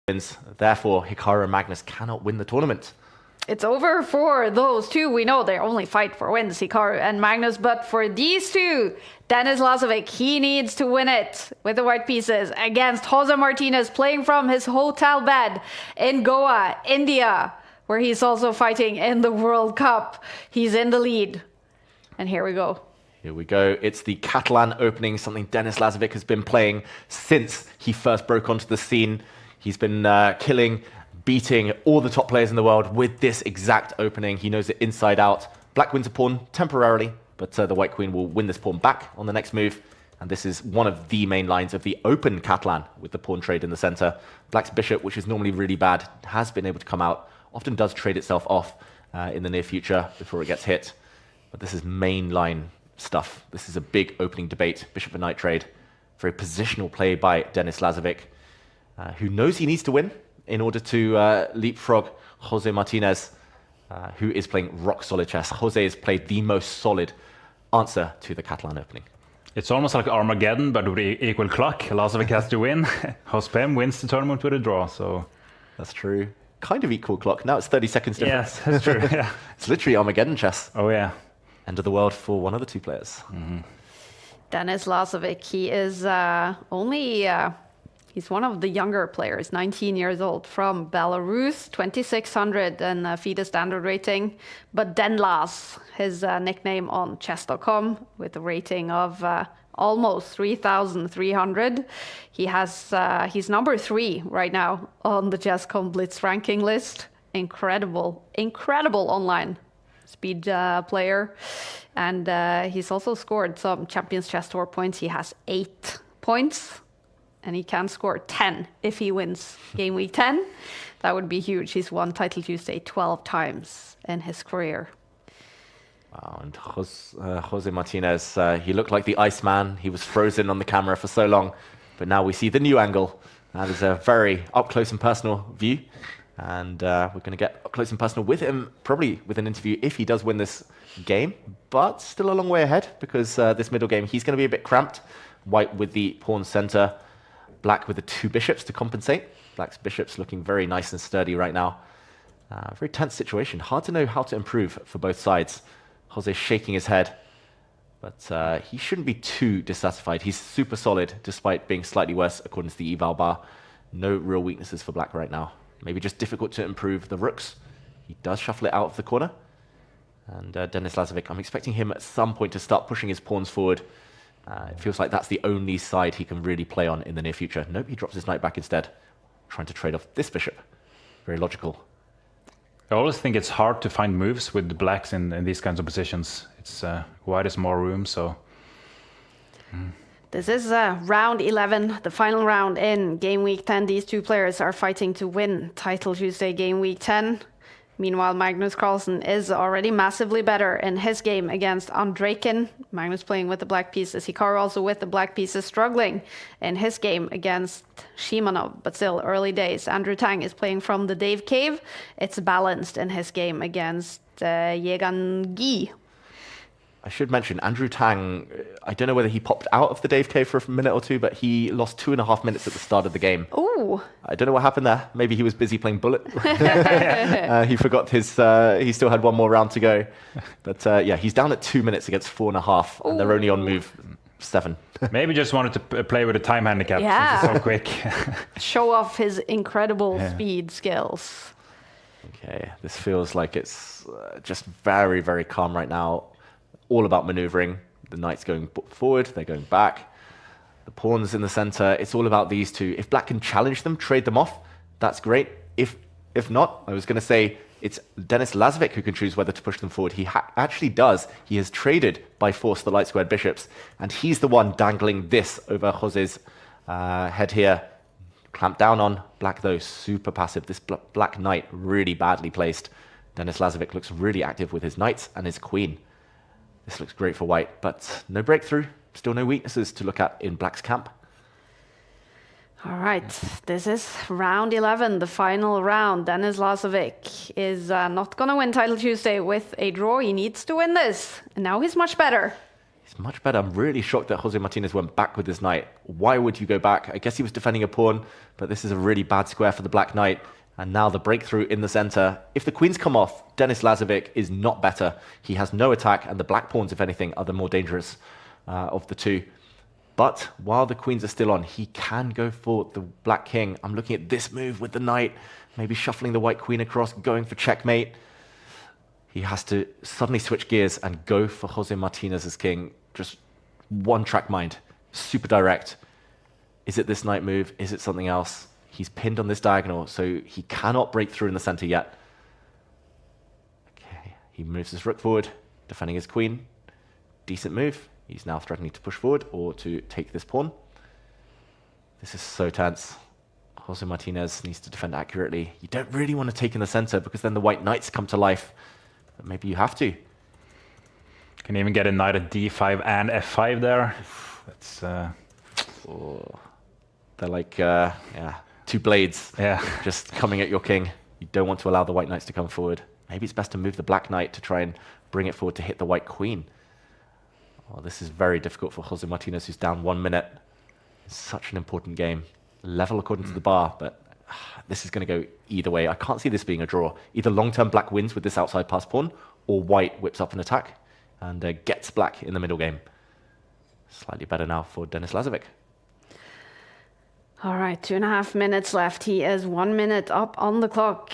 wins. Therefore, Hikaru and Magnus cannot win the tournament. It's over for those two. We know they only fight for wins, Hikaru and Magnus, but for these two, Denis Lazavik, he needs to win it with the white pieces against Jose Martinez, playing from his hotel bed in Goa, India, where he's also fighting in the World Cup. He's in the lead. And here we go. Here we go. It's the Catalan opening, something Denis Lazavik has been playing since he first broke onto the scene. He's been beating all the top players in the world with this exact opening. He knows it inside out. Black wins a pawn temporarily, but the white queen will win this pawn back on the next move. And this is one of the main lines of the open Catalan with the pawn trade in the center. Black's bishop, which is normally really bad, has been able to come out, often does trade itself off in the near future before it gets hit. But this is main line stuff. This is a big opening debate. Bishop and knight trade. Very positional play by Denis Lazavik, who knows he needs to win in order to leapfrog Jose Martinez, who is playing rock-solid chess. Jose has played the most solid answer to the Catalan opening. It's almost like Armageddon, but with equal clock. Lazavik has to win. Hospem wins the tournament with a draw, so... That's true. Kind of equal clock. Now it's 30 seconds difference. Yes, that's true. Yeah. It's literally Armageddon chess. Oh, yeah. End of the world for one of the two players. Mm-hmm. Denis Lazavik, he is he's one of the younger players, 19 years old, from Belarus, 2600 and FIDE standard rating. But Denlaz, his nickname on chess.com, with a rating of almost 3,300. He has he's number 3 right now on the Chess.com Blitz ranking list. Incredible online speed player. And he's also scored some Champions Chess Tour points. He has 8 points. And he can score 10 if he wins game week 10. That would be huge. He's won Title Tuesday 12 times in his career. Wow, and Jose Martinez, he looked like the Iceman. He was frozen on the camera for so long. But now we see the new angle. That is a very up-close and personal view. And we're going to get up close and personal with him, probably with an interview if he does win this game. But still a long way ahead, because this middle game, he's going to be a bit cramped. White with the pawn center. Black with the 2 bishops to compensate. Black's bishops looking very nice and sturdy right now. Very tense situation. Hard to know how to improve for both sides. Jose shaking his head. But he shouldn't be too dissatisfied. He's super solid, despite being slightly worse, according to the eval bar. No real weaknesses for Black right now. Maybe just difficult to improve the rooks. He does shuffle it out of the corner. And Denis Lazavik, I'm expecting him at some point to start pushing his pawns forward. It feels like that's the only side he can really play on in the near future. Nope, he drops his knight back instead, trying to trade off this bishop. Very logical. I always think it's hard to find moves with the blacks in these kinds of positions. It's white is more room, so... This is round 11, the final round in game week 10. These two players are fighting to win Title Tuesday game week 10. Meanwhile, Magnus Carlsen is already massivly better in his game against Andreykin. Magnus playing with the black pieces. Hikaru also with the black pieces, struggling in his game against Shimanov, but still early days. Andrew Tang is playing from the Dave Cave. It's balanced in his game against Yegan Gi. I should mention, Andrew Tang, I don't know whether he popped out of the Dave Cave for a minute or two, but he lost 2.5 minutes at the start of the game. Ooh. I don't know what happened there. Maybe he was busy playing Bullet. He forgot his, he still had one more round to go. But yeah, he's down at 2 minutes against 4.5, and they're only on move 7. Maybe just wanted to play with a time handicap since it's so quick. Show off his incredible speed skills. Okay, this feels like it's just very, very calm right now. All about maneuvering. The knight's going forward, they're going back. The pawns in the center, it's all about these two. If Black can challenge them, trade them off, that's great. If not, I was going to say it's Denis Lazavik who can choose whether to push them forward. He actually does. He has traded by force the light squared bishops, and he's the one dangling this over Jose's head here. Clamp down on Black, though, super passive. This Black knight really badly placed. Denis Lazavik looks really active with his knights and his queen. This looks great for White, but no breakthrough. Still no weaknesses to look at in Black's camp. All right, this is round 11, the final round. Denis Lazavik is not going to win Title Tuesday with a draw. He needs to win this, and now he's much better. He's much better. I'm really shocked that Jose Martinez went back with this knight. Why would you go back? I guess he was defending a pawn, but this is a really bad square for the black knight. And now the breakthrough in the center. If the queens come off, Denis Lazavik is not better. He has no attack, and the black pawns, if anything, are the more dangerous of the two. But while the queens are still on, he can go for the black king. I'm looking at this move with the knight, maybe shuffling the white queen across, going for checkmate. He has to suddenly switch gears and go for Jose Martinez's king. Just one track mind, super direct. Is it this knight move? Is it something else? He's pinned on this diagonal, so he cannot break through in the center yet. Okay, he moves his rook forward, defending his queen. Decent move. He's now threatening to push forward or to take this pawn. This is so tense. Jose Martinez needs to defend accurately. You don't really want to take in the center because then the white knights come to life. But maybe you have to. Can even get a knight at d5 and f5 there. That's they're like two blades just coming at your king. You don't want to allow the white knights to come forward. Maybe it's best to move the black knight to try and bring it forward to hit the white queen. Oh, this is very difficult for Jose Martinez, who's down 1 minute. It's such an important game. Level according to the bar, but this is going to go either way. I can't see this being a draw. Either long-term black wins with this outside pass pawn, or white whips up an attack and gets black in the middle game. Slightly better now for Denis Lazavik. All right, 2.5 minutes left. He is 1 minute up on the clock.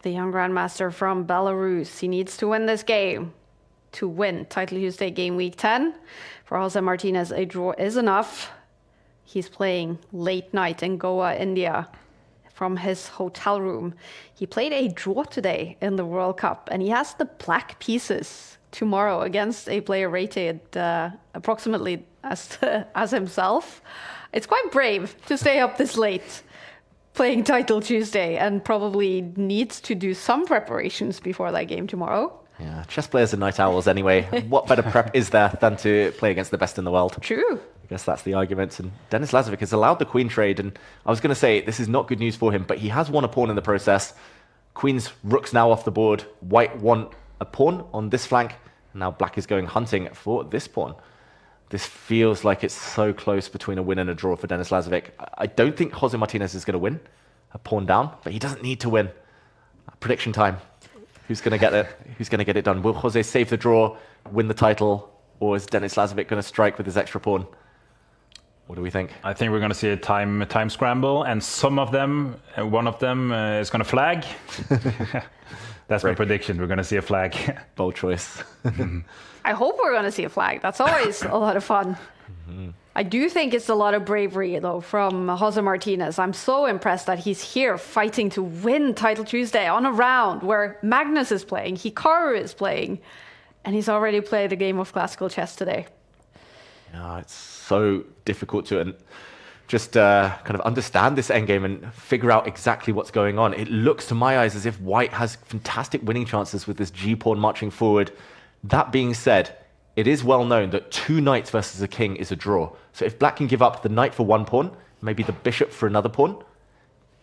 The young grandmaster from Belarus. He needs to win this game to win Title Tuesday Game Week 10. For Jose Martinez, a draw is enough. He's playing late night in Goa, India, from his hotel room. He played a draw today in the World Cup, and he has the black pieces tomorrow against a player rated approximately as himself. It's quite brave to stay up this late playing Title Tuesday, and probably needs to do some preparations before that game tomorrow. Yeah, chess players are night owls anyway. What better prep is there than to play against the best in the world? True. I guess that's the argument. And Denis Lazavik has allowed the queen trade, and I was going to say this is not good news for him, but he has won a pawn in the process. Queen's rook's now off the board. White won a pawn on this flank, and now black is going hunting for this pawn. This feels like it's so close between a win and a draw for Denis Lazavik. I don't think Jose Martinez is going to win a pawn down, but he doesn't need to win. Prediction time. Who's going to get it? Who's going to get it done? Will Jose save the draw, win the title, or is Denis Lazavik going to strike with his extra pawn? What do we think? I think we're going to see a time scramble, and one of them is going to flag. That's my prediction. We're going to see a flag. Bold choice. I hope we're going to see a flag. That's always a lot of fun. I do think it's a lot of bravery, though, from Jose Martinez. I'm so impressed that he's here fighting to win Title Tuesday on a round where Magnus is playing, Hikaru is playing, and he's already played a game of classical chess today. It's so difficult to just kind of understand this endgame and figure out exactly what's going on. It looks to my eyes as if white has fantastic winning chances with this g-pawn marching forward. That being said, it is well known that 2 knights versus a king is a draw. So if black can give up the knight for 1 pawn, maybe the bishop for another pawn,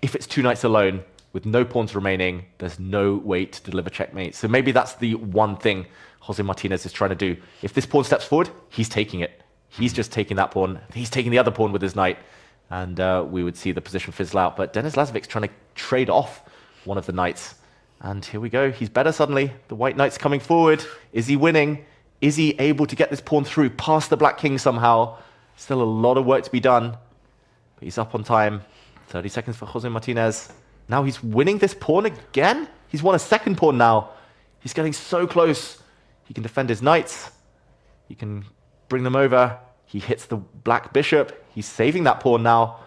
if it's 2 knights alone with no pawns remaining, there's no way to deliver checkmate. So maybe that's the one thing Jose Martinez is trying to do. If this pawn steps forward, he's taking it. He's just taking that pawn. He's taking the other pawn with his knight. And we would see the position fizzle out. But Denis Lazavik's trying to trade off one of the knights. And here we go. He's better suddenly. The white knight's coming forward. Is he winning? Is he able to get this pawn through past the black king somehow? Still a lot of work to be done. But he's up on time. 30 seconds for Jose Martinez. Now he's winning this pawn again? He's won a second pawn now. He's getting so close. He can defend his knights. He can bring them over. He hits the black bishop. He's saving that pawn now.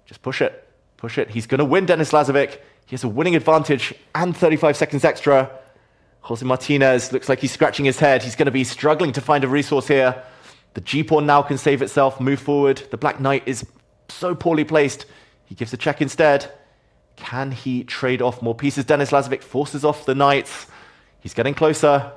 Just push it. Push it. He's going to win, Denis Lazavik. He has a winning advantage and 35 seconds extra. Jose Martinez looks like he's scratching his head. He's going to be struggling to find a resource here. The g-pawn now can save itself, move forward. The black knight is so poorly placed. He gives a check instead. Can he trade off more pieces? Denis Lazavik forces off the knights. He's getting closer.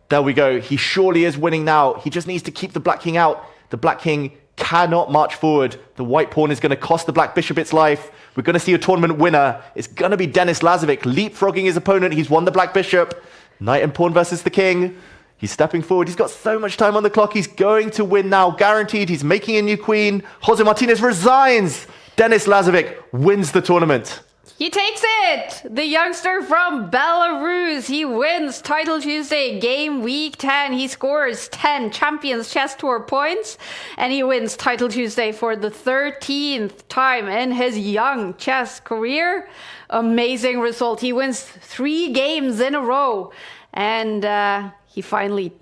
There we go. He surely is winning now. He just needs to keep the black king out. The black king cannot march forward. The white pawn is going to cost the black bishop its life. We're going to see a tournament winner. It's going to be Denis Lazavik leapfrogging his opponent. He's won the black bishop. Knight and pawn versus the king. He's stepping forward. He's got so much time on the clock. He's going to win now, guaranteed. He's making a new queen. Jose Martinez resigns. Denis Lazavik wins the tournament. He takes it! The youngster from Belarus. He wins Title Tuesday, game week 10. He scores 10 Champions Chess Tour points. And he wins Title Tuesday for the 13th time in his young chess career. Amazing result. He wins 3 games in a row. And he finally